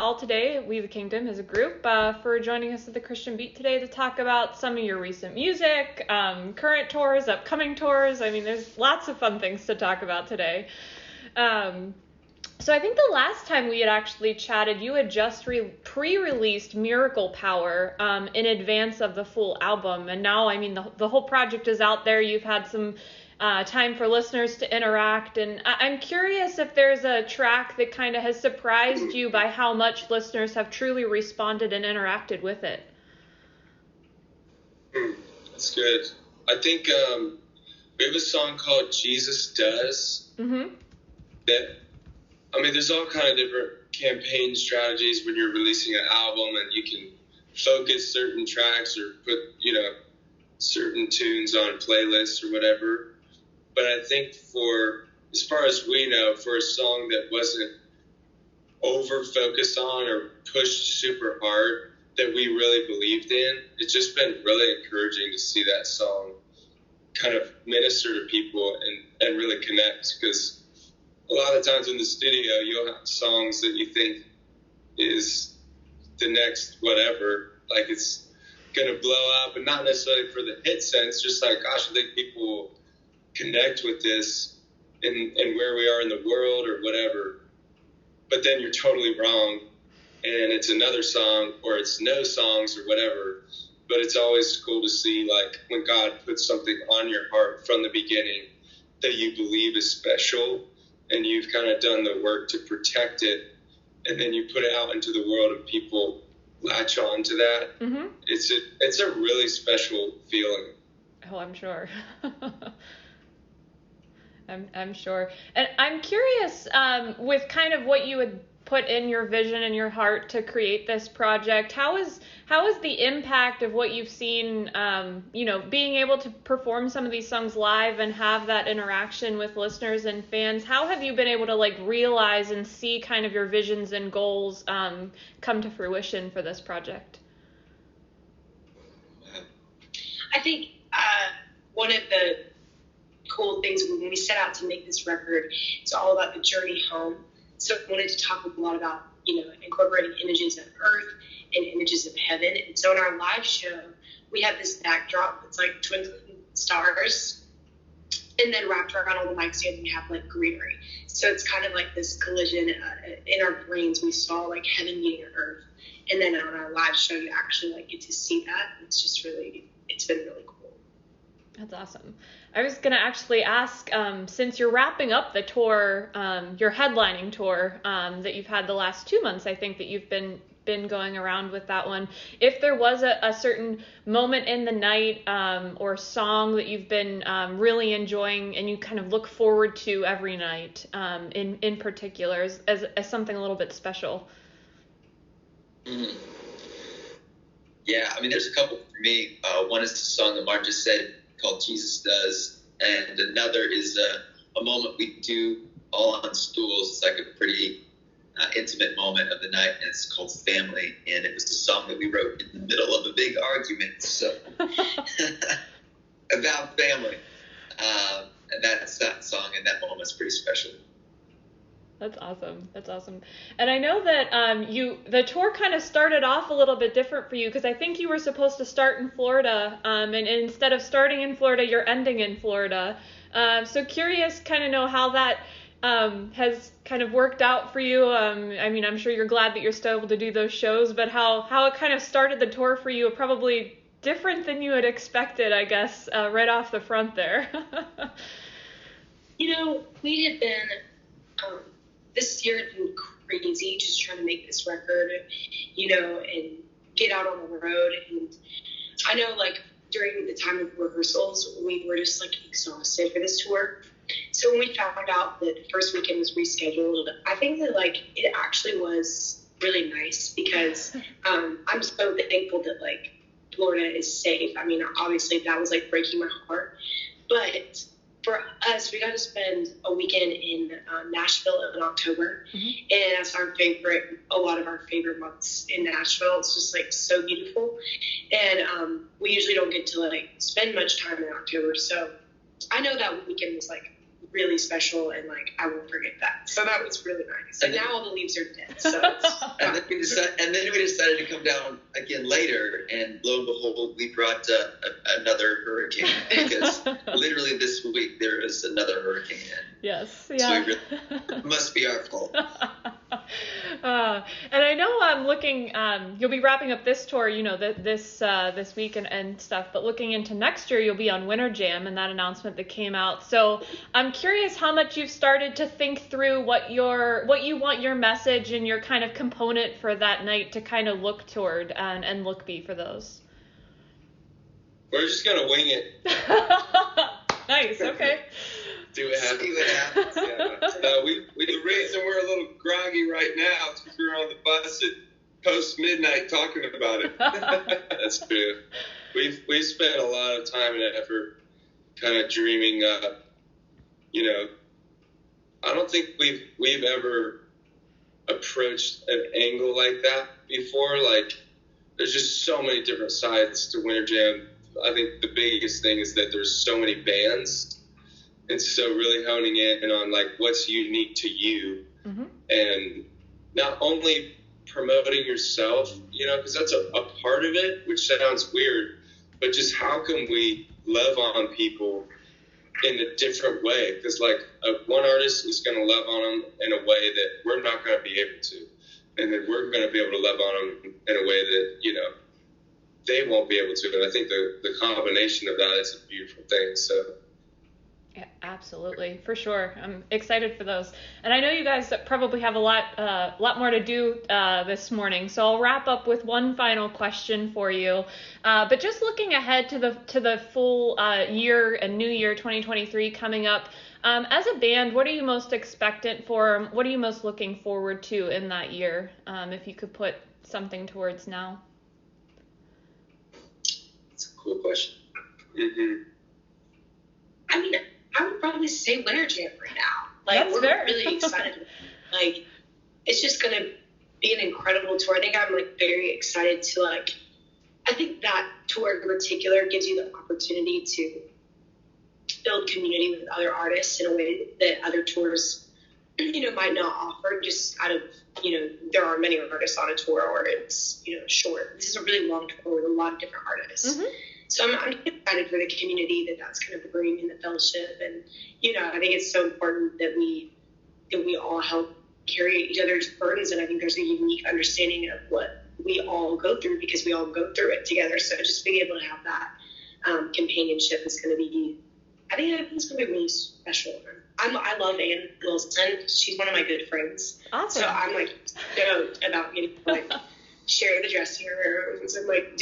all today, We the Kingdom as a group, for joining us at the Christian Beat today to talk about some of your recent music, current tours, upcoming tours. I mean, there's lots of fun things to talk about today. So I think the last time we had actually chatted, you had just pre-released Miracle Power in advance of the full album. And now, I mean, the whole project is out there. You've had some time for listeners to interact. And I'm curious if there's a track that kind of has surprised you by how much listeners have truly responded and interacted with it. That's good. I think we have a song called Jesus Does. Mm-hmm. I mean, there's all kind of different campaign strategies when you're releasing an album, and you can focus certain tracks or put, certain tunes on playlists or whatever. But I think as far as we know, for a song that wasn't over-focused on or pushed super hard that we really believed in, it's just been really encouraging to see that song kind of minister to people and really connect, because a lot of times in the studio, you'll have songs that you think is the next whatever, like it's going to blow up, and not necessarily for the hit sense, just like, gosh, I think people will connect with this and where we are in the world or whatever. But then you're totally wrong, and it's another song, or it's no songs or whatever. But it's always cool to see, like, when God puts something on your heart from the beginning that you believe is special, and you've kind of done the work to protect it, and then you put it out into the world and people latch on to that. Mm-hmm. It's a really special feeling. Oh, I'm sure. I'm sure. And I'm curious, with kind of what you had put in your vision and your heart to create this project, how is the impact of what you've seen, being able to perform some of these songs live and have that interaction with listeners and fans, how have you been able to realize and see kind of your visions and goals come to fruition for this project? I think one of the cool things when we set out to make this record, it's all about the journey home. So I wanted to talk a lot about, incorporating images of earth and images of heaven. And so in our live show, we have this backdrop that's like twinkling stars. And then wrapped around all the mic stands, we have greenery. So it's kind of like this collision in our brains. We saw heaven meeting earth. And then on our live show, you actually get to see that. It's been really cool. That's awesome. I was going to actually ask, since you're wrapping up the tour, your headlining tour that you've had the last 2 months, I think that you've been going around with that one, if there was a certain moment in the night or song that you've been really enjoying and you kind of look forward to every night in particular as something a little bit special. Mm-hmm. Yeah, I mean, there's a couple for me. One is the song that Mark just said, called Jesus Does, and another is a moment we do all on stools. It's like a pretty intimate moment of the night, and it's called Family, and it was the song that we wrote in the middle of a big argument, so about family, and that's that song, and that moment's pretty special. That's awesome. And I know that the tour kind of started off a little bit different for you, because I think you were supposed to start in Florida, and instead of starting in Florida, you're ending in Florida. So curious kind of know how that has kind of worked out for you. I mean, I'm sure you're glad that you're still able to do those shows, but how it kind of started the tour for you, probably different than you had expected, I guess, right off the front there. We had been... this year has been crazy, just trying to make this record, and get out on the road. And I know, during the time of rehearsals, we were just, exhausted for this tour. So when we found out that the first weekend was rescheduled, I think that, it actually was really nice, because I'm so thankful that, Florida is safe. I mean, obviously, that was, breaking my heart. But for us, we got to spend a weekend in Nashville in October, and that's a lot of our favorite months in Nashville. It's just so beautiful, and we usually don't get to spend much time in October. So I know that weekend was really special, and like I won't forget that. So that was really nice. And now all the leaves are dead. So it's and then we decided to come down again later, and lo and behold, we brought another hurricane, because literally this week there is another hurricane. Yes, yeah. So it must be our fault. And I know I'm looking, you'll be wrapping up this tour, you know, this week and stuff, but looking into next year, you'll be on Winter Jam and that announcement that came out. So I'm curious how much you've started to think through what you want your message and your kind of component for that night to kind of look toward and be for those. We're just going to wing it. Nice, okay. See what happens. Yeah. The reason we're a little groggy right now is because we're on the bus at post midnight talking about it. That's true. We've spent a lot of time and effort kind of dreaming up. You know, I don't think we've ever approached an angle like that before. Like, there's just so many different sides to Winter Jam. I think the biggest thing is that there's so many bands. And so really honing in on like what's unique to you, mm-hmm. and not only promoting yourself, you know, because that's a part of it, which sounds weird, but just how can we love on people in a different way? Because like one artist is going to love on them in a way that we're not going to be able to, and then we're going to be able to love on them in a way that, you know, they won't be able to. And I think the combination of that is a beautiful thing. So. Yeah, absolutely, for sure. I'm excited for those, and I know you guys probably have a lot more to do this morning. So I'll wrap up with one final question for you. But just looking ahead to the full year and new year 2023 coming up, as a band, what are you most expectant for? What are you most looking forward to in that year? If you could put something towards now. That's a cool question. Mm-hmm. I mean, I would probably say Winter Jam right now. Like, That's we're fair. really excited. Like, it's just going to be an incredible tour. I think I'm, like, very excited to, like, I think that tour in particular gives you the opportunity to build community with other artists in a way that other tours, you know, might not offer, just out of, you know, there are many artists on a tour, or it's, you know, short. This is a really long tour with a lot of different artists. Mm-hmm. So I'm excited for the community that's going to bring in the fellowship. And, you know, I think it's so important that we all help carry each other's burdens. And I think there's a unique understanding of what we all go through, because we all go through it together. So just being able to have that companionship is going to be, I think it's going to be really special. I love Ann Wilson. She's one of my good friends. Awesome. So I'm like stoked about getting like share the dressing rooms, and like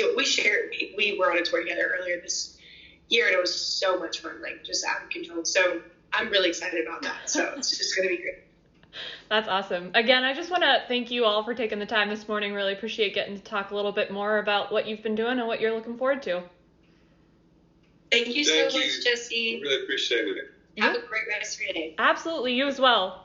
we were on a tour together earlier this year, and it was so much fun, like just out of control. So I'm really excited about that. So it's just going to be great. That's awesome. Again, I just want to thank you all for taking the time this morning. Really appreciate getting to talk a little bit more about what you've been doing and what you're looking forward to. Thank you so much, Jesse. Really appreciate it. Have a great rest of your day. Absolutely. You as well.